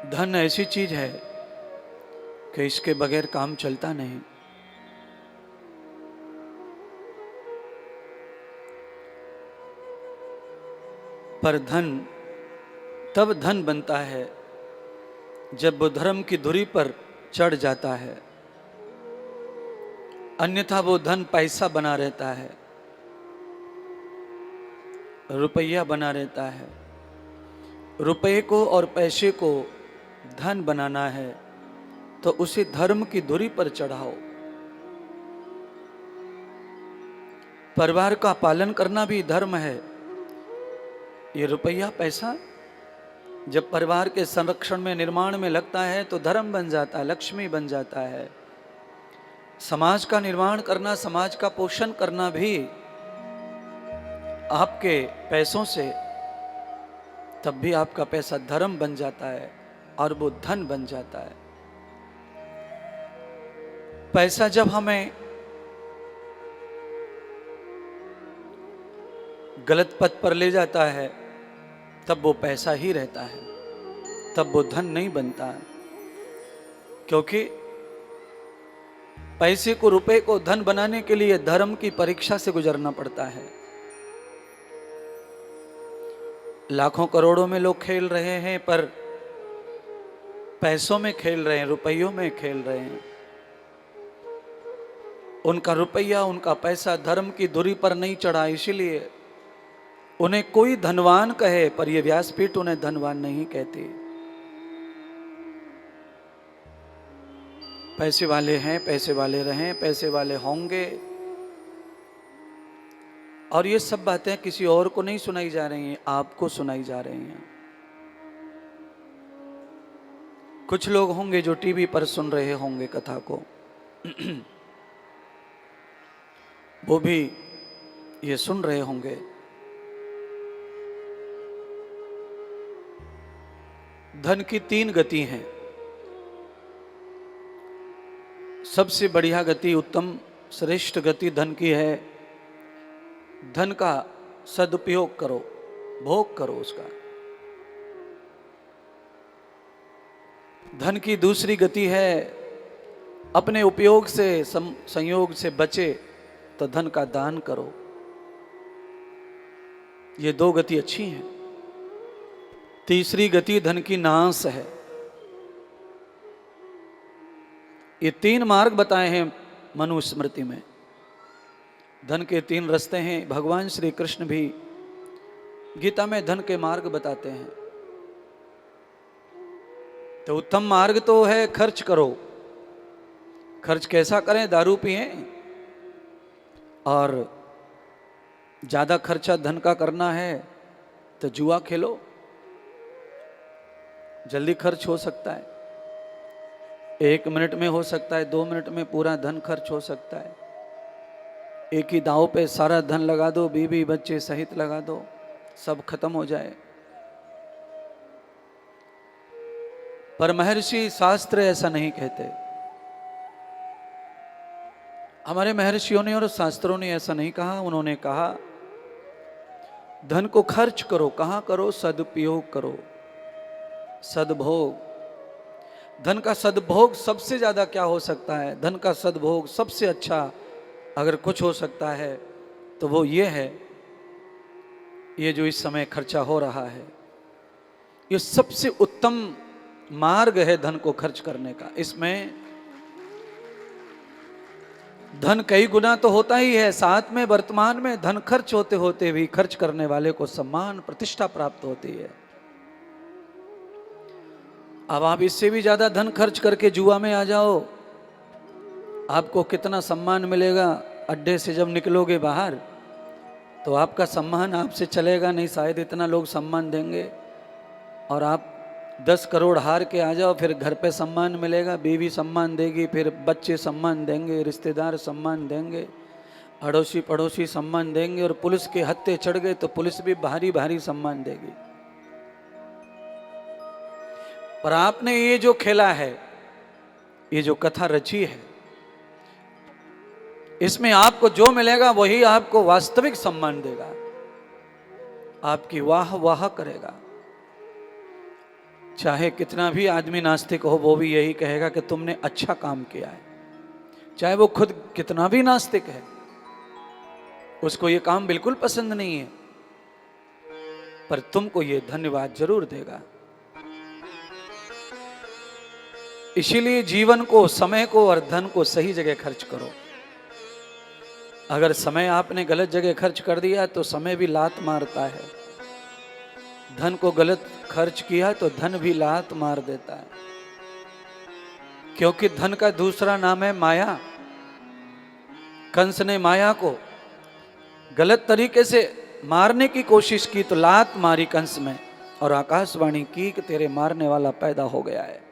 धन ऐसी चीज है कि इसके बगैर काम चलता नहीं। पर धन तब धन बनता है जब वो धर्म की धुरी पर चढ़ जाता है, अन्यथा वो धन पैसा बना रहता है, रुपया बना रहता है। रुपये को और पैसे को धन बनाना है तो उसे धर्म की धुरी पर चढ़ाओ। परिवार का पालन करना भी धर्म है। ये रुपया पैसा जब परिवार के संरक्षण में, निर्माण में लगता है तो धर्म बन जाता है, लक्ष्मी बन जाता है। समाज का निर्माण करना, समाज का पोषण करना भी आपके पैसों से, तब भी आपका पैसा धर्म बन जाता है और वो धन बन जाता है। पैसा जब हमें गलत पथ पर ले जाता है तब वो पैसा ही रहता है, तब वो धन नहीं बनता है। क्योंकि पैसे को, रुपए को धन बनाने के लिए धर्म की परीक्षा से गुजरना पड़ता है। लाखों करोड़ों में लोग खेल रहे हैं, पर पैसों में खेल रहे हैं, रुपयों में खेल रहे हैं। उनका रुपया, उनका पैसा धर्म की धुरी पर नहीं चढ़ा, इसीलिए उन्हें कोई धनवान कहे, पर यह व्यासपीठ उन्हें धनवान नहीं कहती। पैसे वाले हैं, पैसे वाले रहें, पैसे वाले होंगे। और ये सब बातें किसी और को नहीं सुनाई जा रही हैं, आपको सुनाई जा रही हैं। कुछ लोग होंगे जो टीवी पर सुन रहे होंगे कथा को वो भी ये सुन रहे होंगे। धन की 3 गति हैं। सबसे बढ़िया गति, उत्तम श्रेष्ठ गति धन की है, धन का सदुपयोग करो, भोग करो उसका। धन की दूसरी गति है, अपने उपयोग से, संयोग से बचे तो धन का दान करो। ये 2 गति अच्छी हैं। तीसरी गति धन की नाश है। ये 3 मार्ग बताए हैं मनुस्मृति में। धन के 3 रास्ते हैं। भगवान श्री कृष्ण भी गीता में धन के मार्ग बताते हैं। तो उत्तम मार्ग तो है खर्च करो। खर्च कैसा करें? दारू पिए और ज्यादा खर्चा धन का करना है तो जुआ खेलो, जल्दी खर्च हो सकता है। 1 मिनट में हो सकता है, 2 मिनट में पूरा धन खर्च हो सकता है। एक ही दांव पे सारा धन लगा दो, बीवी बच्चे सहित लगा दो, सब खत्म हो जाए। पर महर्षि शास्त्र ऐसा नहीं कहते। हमारे महर्षियों ने और शास्त्रों ने ऐसा नहीं कहा। उन्होंने कहा धन को खर्च करो। कहाँ करो? सदुपयोग करो, सद्भोग। धन का सद्भोग सबसे ज्यादा क्या हो सकता है? धन का सद्भोग सबसे अच्छा अगर कुछ हो सकता है तो वो ये है, ये जो इस समय खर्चा हो रहा है, ये सबसे उत्तम मार्ग है धन को खर्च करने का। इसमें धन कई गुना तो होता ही है, साथ में वर्तमान में धन खर्च होते होते भी खर्च करने वाले को सम्मान, प्रतिष्ठा प्राप्त होती है। अब आप इससे भी ज्यादा धन खर्च करके जुआ में आ जाओ, आपको कितना सम्मान मिलेगा? अड्डे से जब निकलोगे बाहर तो आपका सम्मान आपसे चलेगा नहीं, शायद इतना लोग सम्मान देंगे। और आप 10 करोड़ हार के आ जाओ, फिर घर पे सम्मान मिलेगा, बीवी सम्मान देगी, फिर बच्चे सम्मान देंगे, रिश्तेदार सम्मान देंगे, अड़ोसी पड़ोसी सम्मान देंगे, और पुलिस के हत्थे चढ़ गए तो पुलिस भी भारी भारी सम्मान देगी। पर आपने ये जो खेला है, ये जो कथा रची है, इसमें आपको जो मिलेगा वही आपको वास्तविक सम्मान देगा, आपकी वाह वाह करेगा। चाहे कितना भी आदमी नास्तिक हो, वो भी यही कहेगा कि तुमने अच्छा काम किया है। चाहे वो खुद कितना भी नास्तिक है, उसको ये काम बिल्कुल पसंद नहीं है, पर तुमको ये धन्यवाद जरूर देगा। इसीलिए जीवन को, समय को और धन को सही जगह खर्च करो। अगर समय आपने गलत जगह खर्च कर दिया तो समय भी लात मारता है। धन को गलत खर्च किया तो धन भी लात मार देता है, क्योंकि धन का दूसरा नाम है माया। कंस ने माया को गलत तरीके से मारने की कोशिश की तो लात मारी कंस में, और आकाशवाणी की कि तेरे मारने वाला पैदा हो गया है।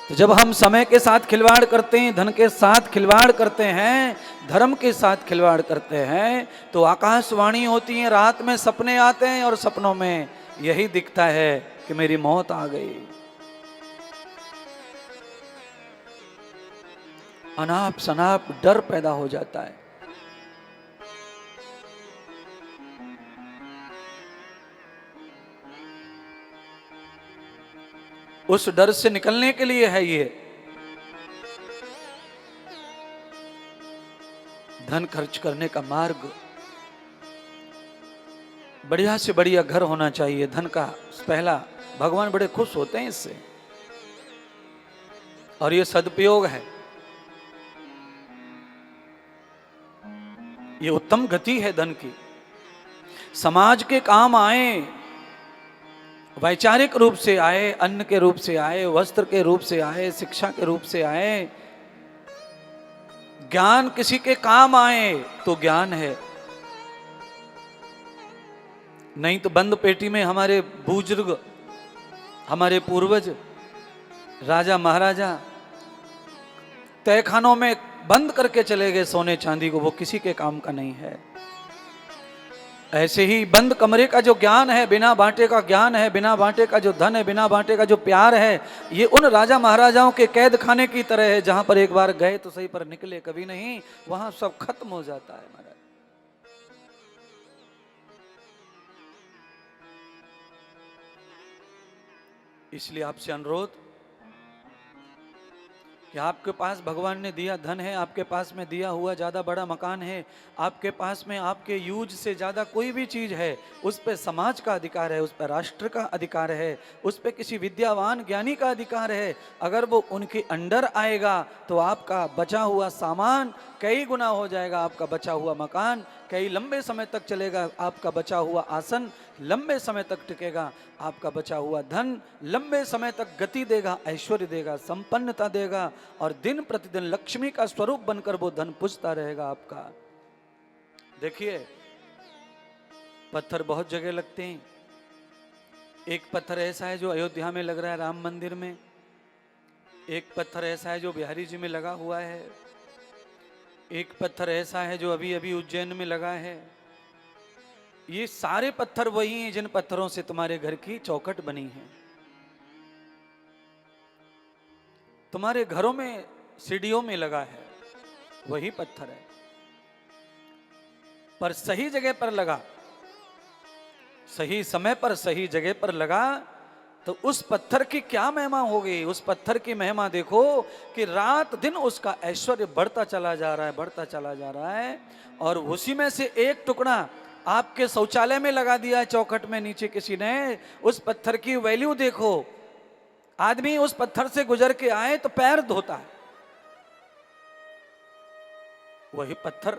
तो जब हम समय के साथ खिलवाड़ करते हैं, धन के साथ खिलवाड़ करते हैं, धर्म के साथ खिलवाड़ करते हैं, तो आकाशवाणी होती है, रात में सपने आते हैं और सपनों में यही दिखता है कि मेरी मौत आ गई। अनाप शनाप डर पैदा हो जाता है। उस डर से निकलने के लिए है ये धन खर्च करने का मार्ग। बढ़िया से बढ़िया घर होना चाहिए धन का पहला। भगवान बड़े खुश होते हैं इससे, और ये सदुपयोग है, ये उत्तम गति है धन की। समाज के काम आए, वैचारिक रूप से आए, अन्न के रूप से आए, वस्त्र के रूप से आए, शिक्षा के रूप से आए, ज्ञान किसी के काम आए तो ज्ञान है। नहीं तो बंद पेटी में हमारे बुजुर्ग, हमारे पूर्वज, राजा महाराजा तहखानों में बंद करके चले गए सोने चांदी को, वो किसी के काम का नहीं है। ऐसे ही बंद कमरे का जो ज्ञान है, बिना बांटे का ज्ञान है, बिना बांटे का जो धन है, बिना बांटे का जो प्यार है, ये उन राजा महाराजाओं के कैद खाने की तरह है, जहां पर एक बार गए तो सही पर निकले कभी नहीं, वहां सब खत्म हो जाता है महाराज। इसलिए आपसे अनुरोध कि आपके पास भगवान ने दिया धन है, आपके पास में दिया हुआ ज्यादा बड़ा मकान है, आपके पास में आपके यूज से ज्यादा कोई भी चीज है, उस पर समाज का अधिकार है, उस पर राष्ट्र का अधिकार है, उस पर किसी विद्यावान ज्ञानी का अधिकार है। अगर वो उनके अंडर आएगा तो आपका बचा हुआ सामान कई गुना हो जाएगा, आपका बचा हुआ मकान कई लंबे समय तक चलेगा, आपका बचा हुआ आसन लंबे समय तक टिकेगा, आपका बचा हुआ धन लंबे समय तक गति देगा, ऐश्वर्य देगा, संपन्नता देगा, और दिन प्रतिदिन लक्ष्मी का स्वरूप बनकर वो धन पुजता रहेगा आपका। देखिए पत्थर बहुत जगह लगते हैं। एक पत्थर ऐसा है जो अयोध्या में लग रहा है राम मंदिर में, एक पत्थर ऐसा है जो बिहारी जी में लगा हुआ है, एक पत्थर ऐसा है जो अभी अभी उज्जैन में लगा है। ये सारे पत्थर वही हैं जिन पत्थरों से तुम्हारे घर की चौखट बनी है। तुम्हारे घरों में सीढ़ियों में लगा है वही पत्थर है, पर सही जगह पर लगा, सही समय पर सही जगह पर लगा तो उस पत्थर की क्या महिमा होगी। उस पत्थर की महिमा देखो कि रात दिन उसका ऐश्वर्य बढ़ता चला जा रहा है, बढ़ता चला जा रहा है। और उसी में से एक टुकड़ा आपके शौचालय में लगा दिया है चौखट में नीचे किसी ने, उस पत्थर की वैल्यू देखो। आदमी उस पत्थर से गुजर के आए तो पैर धोता है, वही पत्थर,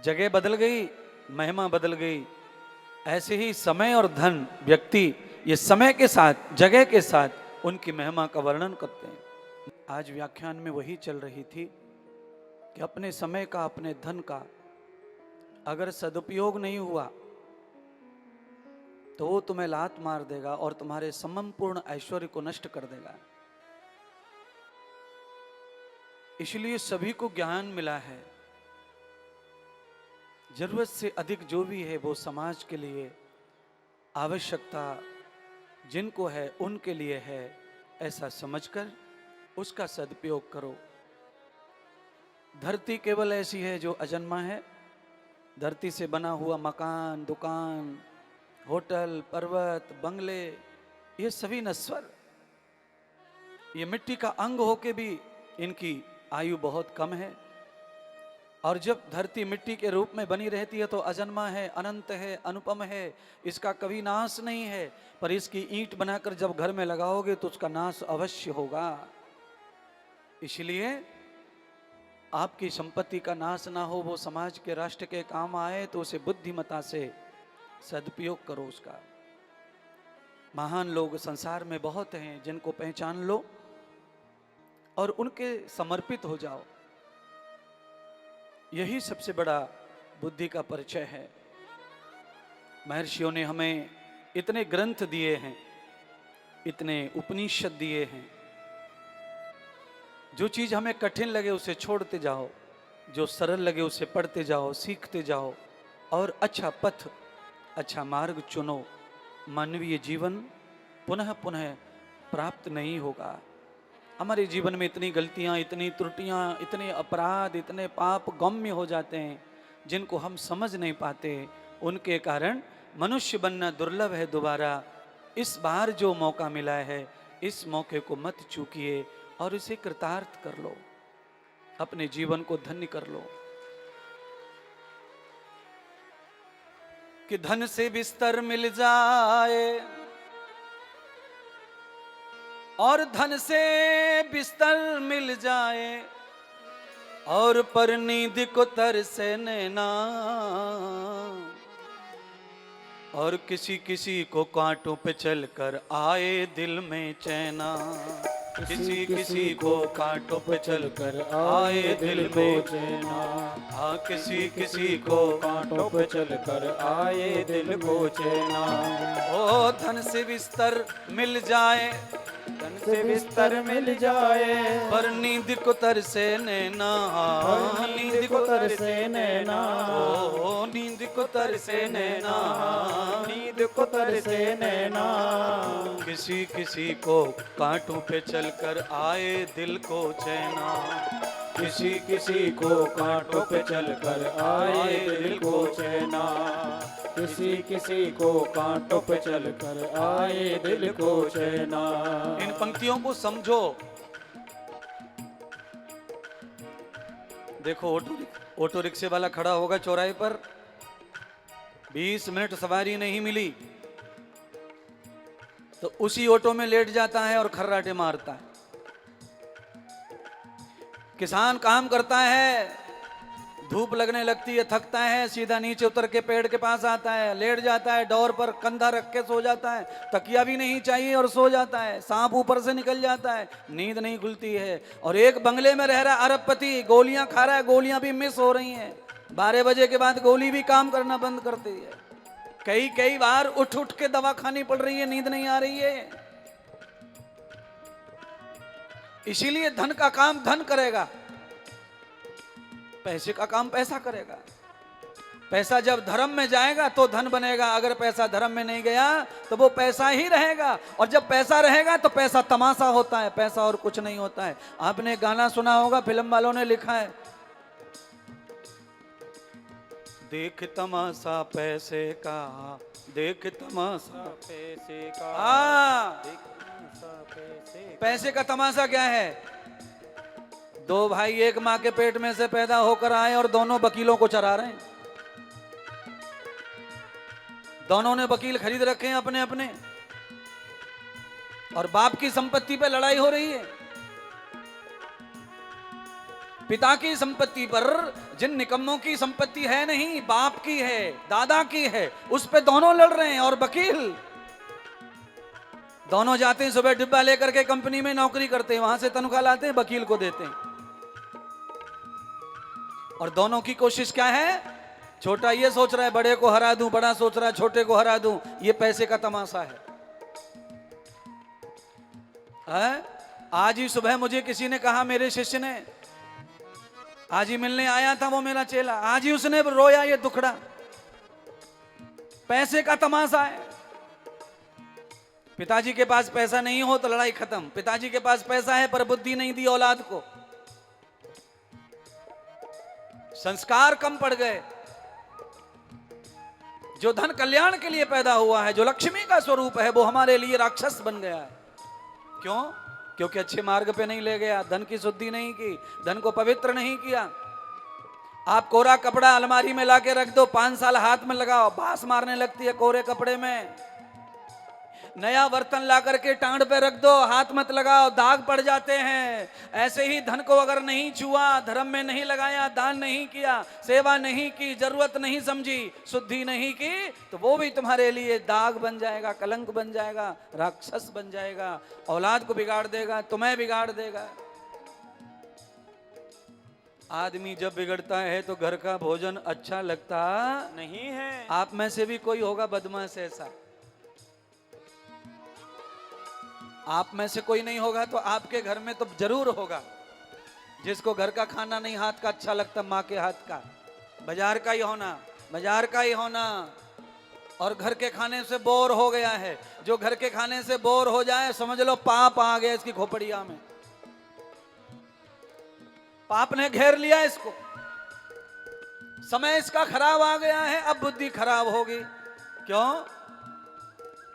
जगह बदल गई, महिमा बदल गई। ऐसे ही समय और धन, व्यक्ति ये समय के साथ, जगह के साथ उनकी महिमा का वर्णन करते हैं। आज व्याख्यान में वही चल रही थी कि अपने समय का, अपने धन का अगर सदुपयोग नहीं हुआ तो वो तुम्हें लात मार देगा और तुम्हारे संपूर्ण ऐश्वर्य को नष्ट कर देगा। इसलिए सभी को ज्ञान मिला है, जरूरत से अधिक जो भी है वो समाज के लिए, आवश्यकता जिनको है उनके लिए है, ऐसा समझकर उसका सदुपयोग करो। धरती केवल ऐसी है जो अजन्मा है। धरती से बना हुआ मकान, दुकान, होटल, पर्वत, बंगले, ये सभी नश्वर, ये मिट्टी का अंग होके भी इनकी आयु बहुत कम है। और जब धरती मिट्टी के रूप में बनी रहती है तो अजन्मा है, अनंत है, अनुपम है, इसका कभी नाश नहीं है। पर इसकी ईंट बनाकर जब घर में लगाओगे तो उसका नाश अवश्य होगा। इसलिए आपकी संपत्ति का नाश ना हो, वो समाज के, राष्ट्र के काम आए तो उसे बुद्धिमता से सदुपयोग करो उसका। महान लोग संसार में बहुत हैं, जिनको पहचान लो और उनके समर्पित हो जाओ। यही सबसे बड़ा बुद्धि का परिचय है। महर्षियों ने हमें इतने ग्रंथ दिए हैं, इतने उपनिषद दिए हैं। जो चीज हमें कठिन लगे उसे छोड़ते जाओ, जो सरल लगे उसे पढ़ते जाओ, सीखते जाओ और अच्छा पथ, अच्छा मार्ग चुनो। मानवीय जीवन पुनः पुनः प्राप्त नहीं होगा। हमारे जीवन में इतनी गलतियां, इतनी त्रुटियां, इतने अपराध, इतने पाप गम्य हो जाते हैं जिनको हम समझ नहीं पाते। उनके कारण मनुष्य बनना दुर्लभ है दोबारा। इस बार जो मौका मिला है, इस मौके को मत चूकिए और इसे कृतार्थ कर लो, अपने जीवन को धन्य कर लो। कि धन से बिस्तर मिल जाए और धन से बिस्तर मिल जाए और पर नींद को तरसे नैना, और किसी किसी को कांटों पे चलकर आए दिल में चैना। किसी किसी को कांटों पे चलकर आए दिल में चैना। हाँ, किसी किसी को कांटों पे चलकर आए दिल को चैना। ओ धन से बिस्तर मिल जाए, धन से बिस्तर मिल जाए पर नींद को तरसे नैना। नींद को तरसे नैना, ओ नींद को तरसे नैना, नींद को तरसे नैना। किसी किसी को कांटों पे चलकर आए दिल को चैना। किसी किसी को कांटों पे चलकर आए दिल को चैना। किसी किसी को कांटों पे चलकर आए दिल को चैना। इन पंक्तियों को समझो। देखो, ऑटो रिक्शे वाला खड़ा होगा चौराहे पर, 20 मिनट सवारी नहीं मिली तो उसी ऑटो में लेट जाता है और खर्राटे मारता है। किसान काम करता है, धूप लगने लगती है, थकता है, सीधा नीचे उतर के पेड़ के पास आता है, लेट जाता है, डोर पर कंधा रख के सो जाता है, तकिया भी नहीं चाहिए और सो जाता है। सांप ऊपर से निकल जाता है, नींद नहीं खुलती है। और एक बंगले में रह रहा अरबपति, गोलियां खा रहा है, गोलियां भी मिस हो रही हैं। 12 बजे के बाद गोली भी काम करना बंद करती है। कई बार उठ उठ के दवा खानी पड़ रही है, नींद नहीं आ रही है। इसीलिए धन का काम धन करेगा, पैसे का काम पैसा करेगा। पैसा जब धर्म में जाएगा तो धन बनेगा, अगर पैसा धर्म में नहीं गया तो वो पैसा ही रहेगा। और जब पैसा रहेगा तो पैसा तमाशा होता है, पैसा और कुछ नहीं होता है। आपने गाना सुना होगा, फिल्म वालों ने लिखा है, देख तमाशा पैसे का, देख तमाशा पैसे का। पैसे का तमाशा क्या है? 2 भाई एक माँ के पेट में से पैदा होकर आए और दोनों वकीलों को चरा रहे हैं। दोनों ने वकील खरीद रखे हैं अपने अपने, और बाप की संपत्ति पे लड़ाई हो रही है। पिता की संपत्ति पर, जिन निकम्मों की संपत्ति है नहीं, बाप की है, दादा की है, उस पे दोनों लड़ रहे हैं। और वकील दोनों जाते हैं, सुबह डिब्बा लेकर के कंपनी में नौकरी करते हैं, वहां से तनख्वाह लाते हैं, वकील को देते हैं। और दोनों की कोशिश क्या है? छोटा ये सोच रहा है बड़े को हरा दूं, बड़ा सोच रहा है छोटे को हरा दूं। ये पैसे का तमाशा है। आज ही सुबह मुझे किसी ने कहा, मेरे शिष्य ने, आज ही मिलने आया था वो मेरा चेला, आज ही उसने रोया ये दुखड़ा। पैसे का तमाशा है। पिताजी के पास पैसा नहीं हो तो लड़ाई खत्म। पिताजी के पास पैसा है पर बुद्धि नहीं दी औलाद को, संस्कार कम पड़ गए। जो धन कल्याण के लिए पैदा हुआ है, जो लक्ष्मी का स्वरूप है, वो हमारे लिए राक्षस बन गया है। क्यों? क्योंकि अच्छे मार्ग पे नहीं ले गया, धन की शुद्धि नहीं की, धन को पवित्र नहीं किया। आप कोरा कपड़ा अलमारी में लाके रख दो, 5 साल हाथ में लगाओ, बास मारने लगती है कोरे कपड़े में। नया बर्तन ला करके टांड पे रख दो, हाथ मत लगाओ, दाग पड़ जाते हैं। ऐसे ही धन को अगर नहीं छुआ, धर्म में नहीं लगाया, दान नहीं किया, सेवा नहीं की, जरूरत नहीं समझी, शुद्धि नहीं की, तो वो भी तुम्हारे लिए दाग बन जाएगा, कलंक बन जाएगा, राक्षस बन जाएगा, औलाद को बिगाड़ देगा, तुम्हें बिगाड़ देगा। आदमी जब बिगड़ता है तो घर का भोजन अच्छा लगता नहीं है। आप में से भी कोई होगा बदमाश ऐसा, आप में से कोई नहीं होगा तो आपके घर में तो जरूर होगा, जिसको घर का खाना नहीं हाथ का अच्छा लगता, माँ के हाथ का, बाजार का ही होना, बाजार का ही होना, और घर के खाने से बोर हो गया है। जो घर के खाने से बोर हो जाए समझ लो पाप आ गया इसकी खोपड़िया में, पाप ने घेर लिया इसको, समय इसका खराब आ गया है, अब बुद्धि खराब होगी। क्यों?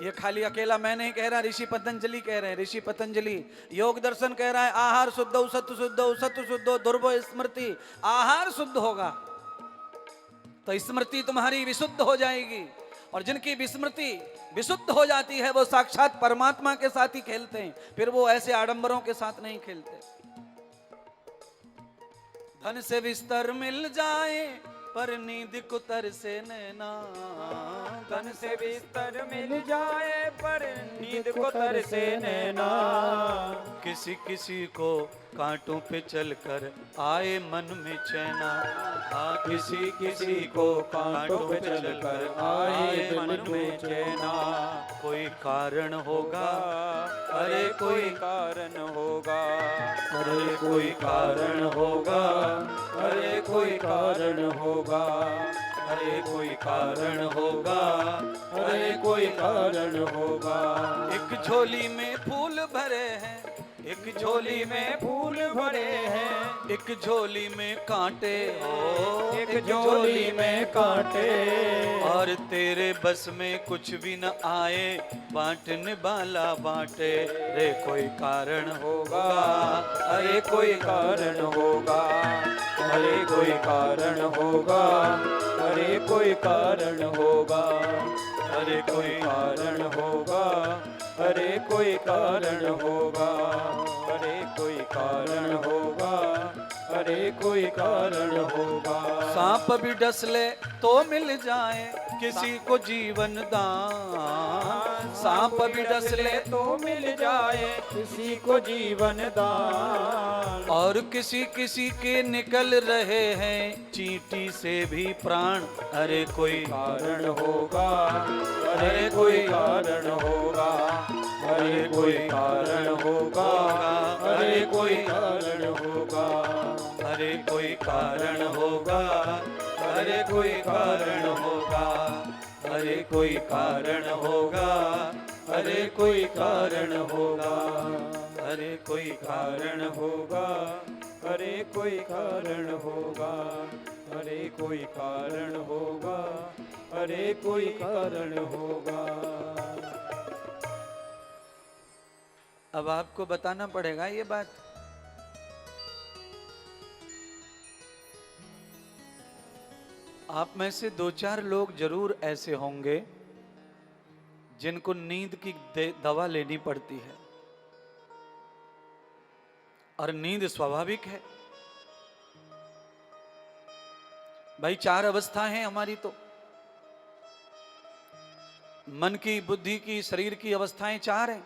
ये खाली अकेला मैं नहीं कह रहा, ऋषि पतंजलि कह रहे हैं। ऋषि पतंजलि योग दर्शन कह रहा है, आहार शुद्ध सत्व शुद्ध सत्व शुद्ध दुर्भो स्मृति। आहार शुद्ध होगा तो स्मृति तुम्हारी विशुद्ध हो जाएगी, और जिनकी विस्मृति विशुद्ध हो जाती है वो साक्षात परमात्मा के साथ ही खेलते हैं, फिर वो ऐसे आडंबरों के साथ नहीं खेलते। धन से बिस्तर मिल जाए पर नींद को तरसे नैना, धन से बिस्तर मिल जाए पर नींद को तरसे नैना। किसी किसी को कांटों पे चलकर आए मन में चैना। हाँ, किसी किसी को कांटों पे चलकर आए मन में चैना। कोई कारण होगा, अरे कोई कारण होगा, अरे कोई कारण होगा, अरे कोई कारण होगा, अरे कोई कारण होगा, अरे कोई कारण होगा। एक झोली में फूल भरे हैं, एक झोली में फूल भरे हैं, एक झोली में कांटे हो, एक झोली में कांटे। और तेरे बस में कुछ भी न आए, बांटने वाला बांटे। रे कोई कारण होगा, अरे कोई कारण होगा, अरे कोई कारण होगा, अरे कोई कारण होगा, अरे कोई कारण होगा, अरे कोई कारण होगा, अरे कोई कारण होगा, अरे कोई कारण होगा। सांप भी डस ले तो मिल जाए किसी को जीवन दान। सांप भी डस ले तो मिल जाए किसी को जीवन दान। और किसी किसी के निकल रहे हैं चींटी से भी प्राण। अरे कोई कारण होगा, अरे कोई कारण होगा, अरे कोई कारण होगा, अरे कोई कारण होगा, अरे कोई कारण होगा, अरे कोई कारण होगा, अरे कोई कारण होगा, अरे कोई कारण होगा, अरे कोई कारण होगा, अरे कोई कारण होगा, अरे कोई कारण होगा, अरे कोई कारण होगा। अब आपको बताना पड़ेगा ये बात। आप में से 2-4 लोग जरूर ऐसे होंगे जिनको नींद की दवा लेनी पड़ती है, और नींद स्वाभाविक है भाई। 4 अवस्थाएं हैं हमारी, तो मन की, बुद्धि की, शरीर की अवस्थाएं 4 हैं।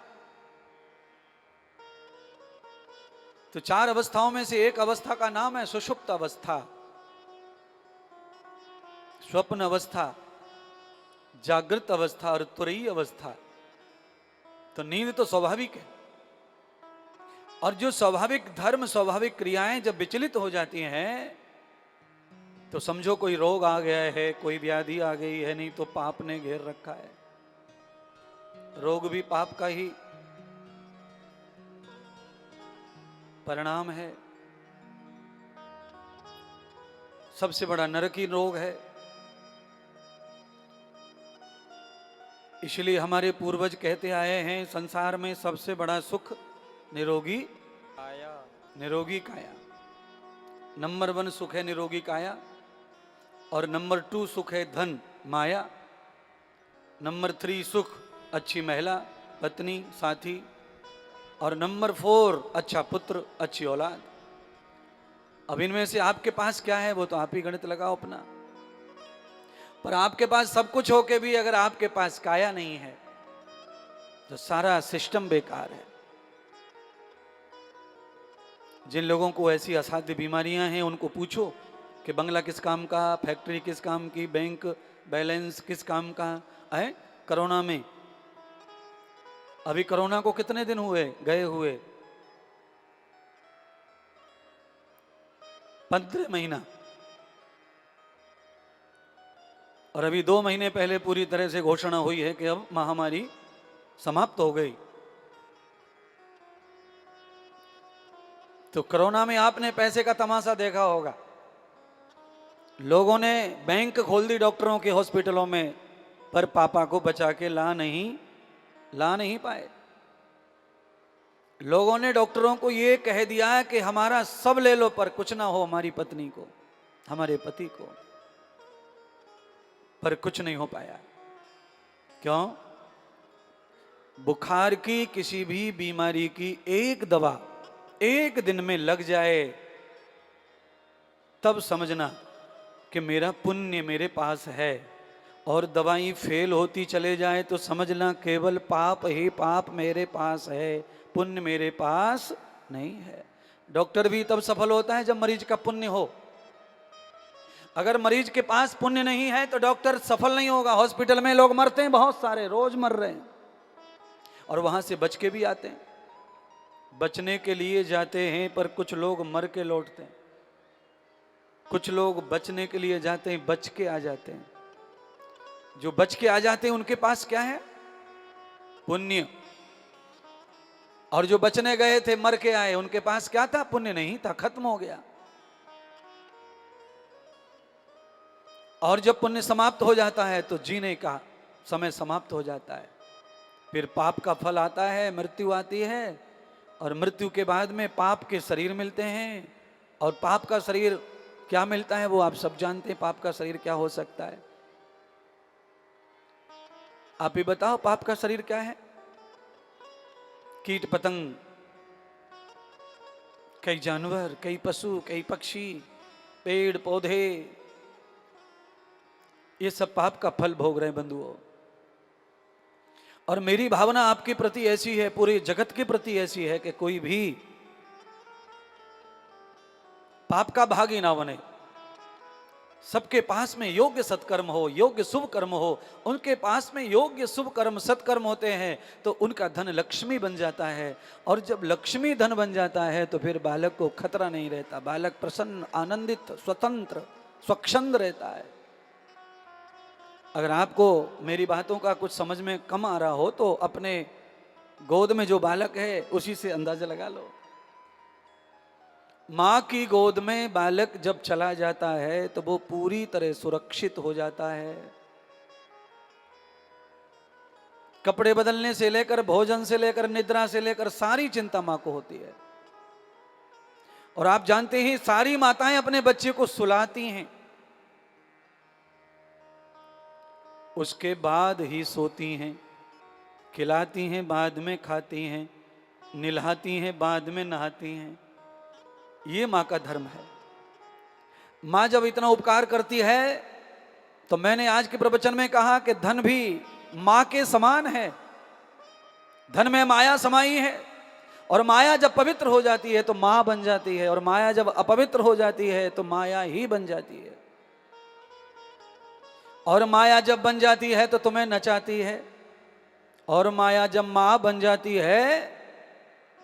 तो 4 अवस्थाओं में से एक अवस्था का नाम है सुषुप्त अवस्था, स्वप्न अवस्था, जागृत अवस्था और तुरीय अवस्था। तो नींद तो स्वाभाविक है, और जो स्वाभाविक धर्म, स्वाभाविक क्रियाएं जब विचलित हो जाती हैं तो समझो कोई रोग आ गया है, कोई व्याधि आ गई है, नहीं तो पाप ने घेर रखा है। रोग भी पाप का ही परिणाम है। सबसे बड़ा नरकी रोग है। इसलिए हमारे पूर्वज कहते आए हैं संसार में सबसे बड़ा सुख निरोगी काया। निरोगी काया। नंबर 1 सुख है निरोगी काया, और नंबर 2 सुख है धन माया, नंबर 3 सुख अच्छी महिला पत्नी साथी, और नंबर 4 अच्छा पुत्र अच्छी औलाद। अब इनमें से आपके पास क्या है वो तो आप ही गणित लगाओ अपना। पर आपके पास सब कुछ होके भी अगर आपके पास काया नहीं है तो सारा सिस्टम बेकार है। जिन लोगों को ऐसी असाध्य बीमारियां हैं उनको पूछो कि बंगला किस काम का, फैक्ट्री किस काम की, बैंक बैलेंस किस काम का है। कोरोना में, अभी कोरोना को कितने दिन हुए गए हुए? 15 महीना। और अभी 2 महीने पहले पूरी तरह से घोषणा हुई है कि अब महामारी समाप्त हो गई। तो कोरोना में आपने पैसे का तमाशा देखा होगा। लोगों ने बैंक खोल दी डॉक्टरों के हॉस्पिटलों में, पर पापा को बचा के ला नहीं पाए। लोगों ने डॉक्टरों को यह कह दिया कि हमारा सब ले लो पर कुछ ना हो हमारी पत्नी को, हमारे पति को, पर कुछ नहीं हो पाया। क्यों? बुखार की किसी भी बीमारी की एक दवा एक दिन में लग जाए तब समझना कि मेरा पुण्य मेरे पास है, और दवाई फेल होती चले जाए तो समझना केवल पाप ही पाप मेरे पास है, पुण्य मेरे पास नहीं है। डॉक्टर भी तब सफल होता है जब मरीज का पुण्य हो। अगर मरीज के पास पुण्य नहीं है तो डॉक्टर सफल नहीं होगा। हॉस्पिटल में लोग मरते हैं, बहुत सारे रोज मर रहे हैं, और वहां से बच के भी आते हैं। बचने के लिए जाते हैं पर कुछ लोग मर के लौटते हैं, कुछ लोग बचने के लिए जाते हैं बच के आ जाते हैं। जो बच के आ जाते हैं उनके पास क्या है? पुण्य। और जो बचने गए थे मर के आए उनके पास क्या था? पुण्य नहीं था, खत्म हो गया। और जब पुण्य समाप्त हो जाता है तो जीने का समय समाप्त हो जाता है। फिर पाप का फल आता है, मृत्यु आती है, और मृत्यु के बाद में पाप के शरीर मिलते हैं। और पाप का शरीर क्या मिलता है वो आप सब जानते हैं। पाप का शरीर क्या हो सकता है? आप ही बताओ, पाप का शरीर क्या है? कीट पतंग, कई जानवर, कई पशु, कई पक्षी, पेड़ पौधे, ये सब पाप का फल भोग रहे हैं बंधुओं। और मेरी भावना आपके प्रति ऐसी है, पूरे जगत के प्रति ऐसी है कि कोई भी पाप का भागी ना बने। सबके पास में योग्य सत्कर्म हो, योग्य शुभ कर्म हो। उनके पास में योग्य शुभ कर्म सत्कर्म होते हैं तो उनका धन लक्ष्मी बन जाता है। और जब लक्ष्मी धन बन जाता है तो फिर बालक को खतरा नहीं रहता। बालक प्रसन्न, आनंदित, स्वतंत्र, स्वच्छंद रहता है। अगर आपको मेरी बातों का कुछ समझ में कम आ रहा हो तो अपने गोद में जो बालक है उसी से अंदाजा लगा लो। माँ की गोद में बालक जब चला जाता है तो वो पूरी तरह सुरक्षित हो जाता है। कपड़े बदलने से लेकर, भोजन से लेकर, निद्रा से लेकर सारी चिंता माँ को होती है। और आप जानते हैं सारी माताएं अपने बच्चे को सुलाती हैं, उसके बाद ही सोती हैं, खिलाती हैं बाद में खाती हैं, निल्हाती हैं बाद में नहाती हैं। ये माँ का धर्म है। माँ जब इतना उपकार करती है तो मैंने आज के प्रवचन में कहा कि धन भी माँ के समान है। धन में माया समाई है, और माया जब पवित्र हो जाती है तो माँ बन जाती है, और माया जब अपवित्र हो जाती है तो माया ही बन जाती है। और माया जब बन जाती है तो तुम्हें नचाती है, और माया जब माँ बन जाती है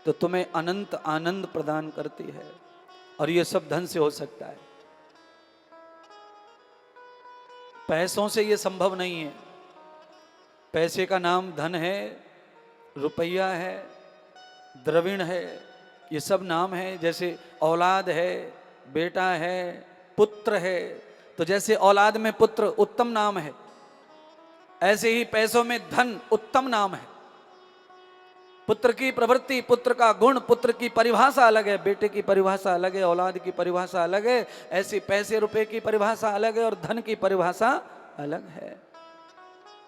तो तुम्हें अनंत आनंद प्रदान करती है। और ये सब धन से हो सकता है, पैसों से ये संभव नहीं है। पैसे का नाम धन है, रुपया है, द्रविण है, ये सब नाम है। जैसे औलाद है, बेटा है, पुत्र है, तो जैसे औलाद में पुत्र उत्तम नाम है, ऐसे ही पैसों में धन उत्तम नाम है। पुत्र की प्रवृत्ति, पुत्र का गुण, पुत्र की परिभाषा अलग है, बेटे की परिभाषा अलग है, औलाद की परिभाषा अलग है। ऐसी पैसे रुपए की परिभाषा अलग है और धन की परिभाषा अलग है।